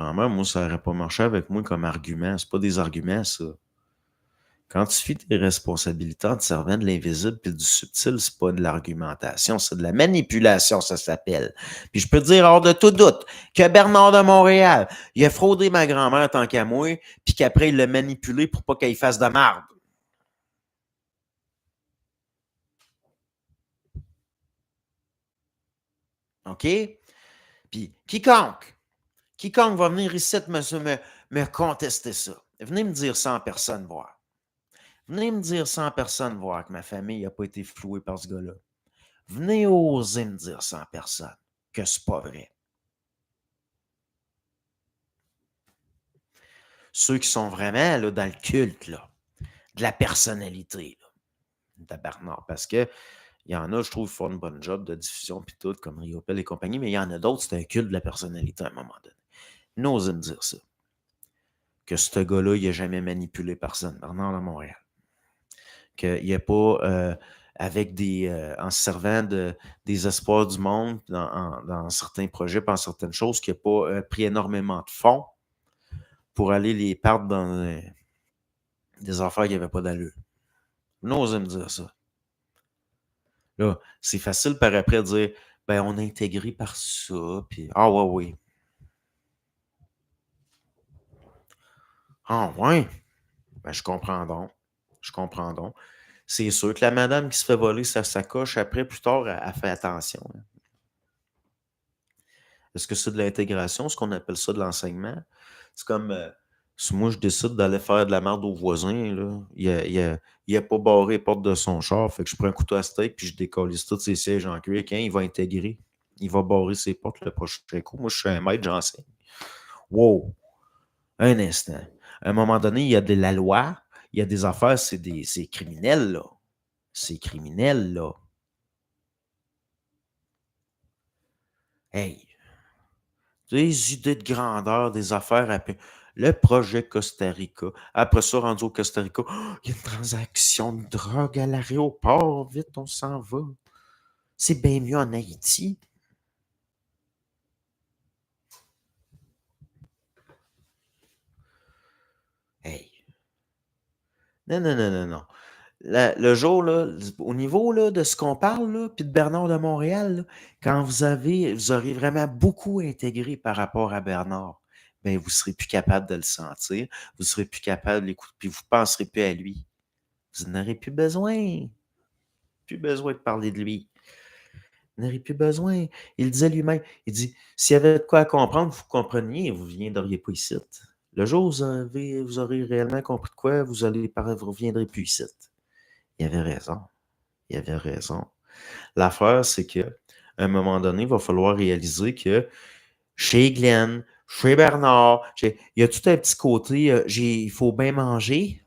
Moi, ça n'aurait pas marché avec moi comme argument. C'est pas des arguments, ça. Quand tu fais tes responsabilités en te servant de l'invisible et du subtil, c'est pas de l'argumentation, c'est de la manipulation, ça s'appelle. Puis je peux te dire hors de tout doute que Bernard de Montréal, il a fraudé ma grand-mère tant qu'à moi, puis qu'après il l'a manipulé pour pas qu'elle fasse de marde. OK? Puis quiconque va venir ici me contester ça. Venez me dire 100 personnes voir. Venez me dire 100 personnes voir que ma famille n'a pas été flouée par ce gars-là. Venez oser me dire 100 personnes que c'est pas vrai. Ceux qui sont vraiment là, dans le culte là, de la personnalité là, de Bernard. Parce que il y en a, je trouve, qui font une bonne job de diffusion puis tout, comme Riopel et compagnie, mais il y en a d'autres, c'est un culte de la personnalité à un moment donné. N'osez me dire ça. Que ce gars-là, il n'a jamais manipulé personne, Bernard de Montréal. Qu'il n'y a pas, en se servant des espoirs du monde dans certains projets, dans certaines choses, qu'il n'a pas pris énormément de fonds pour aller les perdre dans des affaires qui n'avaient pas d'allure. N'osez me dire ça. Là, c'est facile par après de dire, ben, on est intégré par ça, puis ah ouais, oui. Ah ouais, ben, je comprends donc. Je comprends donc. C'est sûr que la madame qui se fait voler sa sacoche, après, plus tard, elle fait attention. Est-ce que c'est de l'intégration, ce qu'on appelle ça de l'enseignement? C'est comme si moi je décide d'aller faire de la merde aux voisins, là, il a pas barré les portes de son char, fait que je prends un couteau à steak puis je décollisse tous ses sièges en cuir. Quand il va intégrer, il va barrer ses portes le prochain coup. Moi, je suis un maître, j'enseigne. Wow! Un instant. À un moment donné, il y a de la loi, il y a des affaires, c'est criminel, là. C'est criminel, là. Hey! Des idées de grandeur, des affaires. Le projet Costa Rica. Après ça, rendu au Costa Rica, oh, il y a une transaction de drogue à l'aéroport. Vite, on s'en va. C'est bien mieux en Haïti. Hey. Non, non, non, non, non. Le jour, là, au niveau là, de ce qu'on parle, là, puis de Bernard de Montréal, là, quand vous aurez vraiment beaucoup intégré par rapport à Bernard, ben, vous ne serez plus capable de le sentir, vous ne serez plus capable de l'écouter, puis vous ne penserez plus à lui. Vous n'aurez plus besoin. Plus besoin de parler de lui. Vous n'aurez plus besoin. Il disait lui-même, il dit, s'il y avait de quoi à comprendre, vous compreniez, vous ne viendriez pas ici. Le jour où vous aurez réellement compris de quoi, vous ne reviendrez plus ici. Il avait raison. Il avait raison. L'affaire, c'est que à un moment donné, il va falloir réaliser que chez Glenn, chez Bernard, il y a tout un petit côté, il faut bien manger.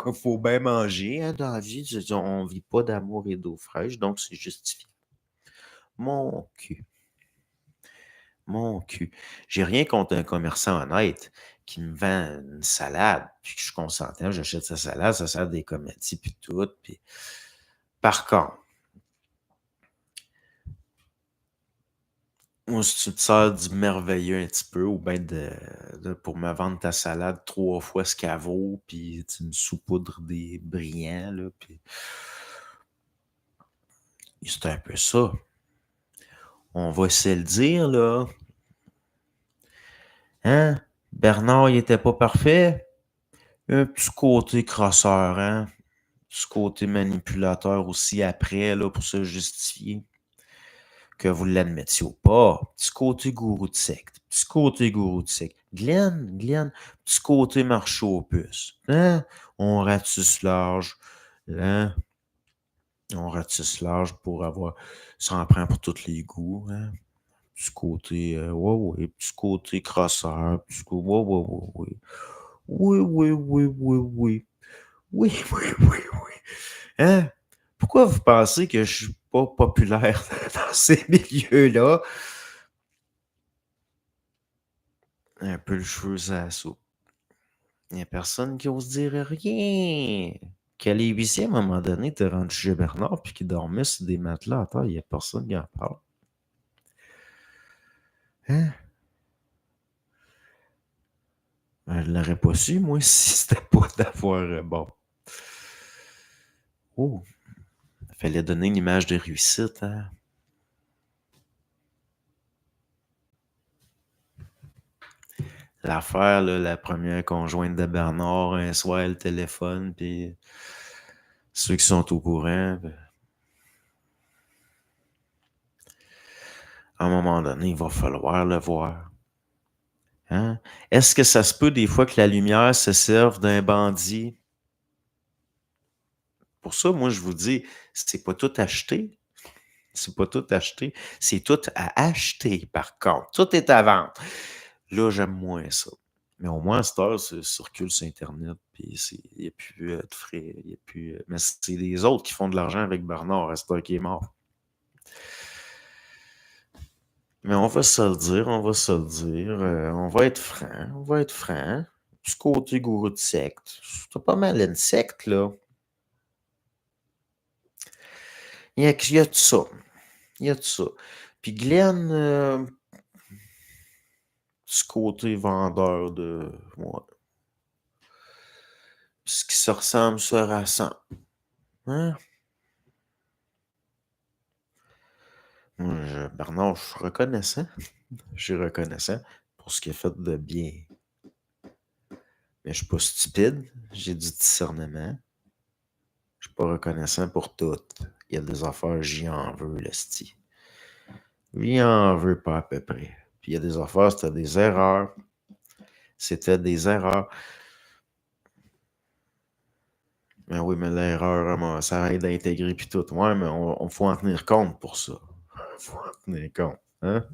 Il faut bien manger hein, dans la vie. On ne vit pas d'amour et d'eau fraîche, donc c'est justifié. Mon cul. Mon cul. J'ai rien contre un commerçant honnête qui me vend une salade, puis que je suis consentant, j'achète sa salade, ça sert des comédies, puis tout. Puis... Par contre, moi, si tu te sers du merveilleux un petit peu, ou bien pour me vendre ta salade 3 fois ce qu'elle vaut, puis tu me saupoudres des brillants, là, puis c'est un peu ça. On va se le dire, là. Hein? Bernard, il était pas parfait. Un petit côté crosseur, hein? Un petit côté manipulateur aussi après, là, pour se justifier. Que vous l'admettiez ou pas. Petit côté gourou de secte. Petit côté gourou de secte. Glenn, petit côté marché aux puces. Hein? On ratisse large. Hein? On ratisse large pour avoir... Ça en prend pour tous les goûts. Hein? Petit côté... ouais, petit côté crosseur. Petit côté... Ouais. Oui. Oui. Hein? Pourquoi vous pensez que je suis pas populaire dans ces milieux-là? Un peu le cheveu à la soupe. Il n'y a personne qui ose dire rien. Qu'à l'huissier, à un moment donné, t'es rendu chez Bernard puis qu'il dormait sur des matelas à terre, il n'y a personne qui en parle. Hein? Je l'aurais pas su, moi, si c'était pas d'avoir. Bon. Oh, il fallait donner une image de réussite, hein. L'affaire, là, la première conjointe de Bernard, un soir, le téléphone, puis ceux qui sont au courant, ben, à un moment donné, il va falloir le voir. Hein? Est-ce que ça se peut des fois que la lumière se serve d'un bandit? Pour ça, moi, je vous dis, c'est pas tout acheté. C'est pas tout acheté. C'est tout à acheter, par contre. Tout est à vendre. Là, j'aime moins ça. Mais au moins, à cette heure, ça circule sur Internet, puis il n'y a plus de frais. Y a plus, mais c'est les autres qui font de l'argent avec Bernard, à cette heure qui est mort. Mais on va se le dire, on va se le dire. On va être franc, on va être franc. Du côté gourou de secte, c'est pas mal une secte, là. Il y a de ça. Il y a de ça. Puis Glenn, du côté vendeur de. Ouais. Ce qui se ressemble se rassemble. Hein? Bernard, je suis reconnaissant. Je suis reconnaissant pour ce qu'il a fait de bien. Mais je suis pas stupide. J'ai du discernement. Je suis pas reconnaissant pour tout. Il y a des affaires, j'y en veux, l'esti. J'y en veux pas à peu près. Puis il y a des affaires, c'était des erreurs. C'était des erreurs. Mais oui, mais l'erreur, ça aide à intégrer puis tout. Ouais, mais on faut en tenir compte pour ça. Faut en tenir compte. Hein?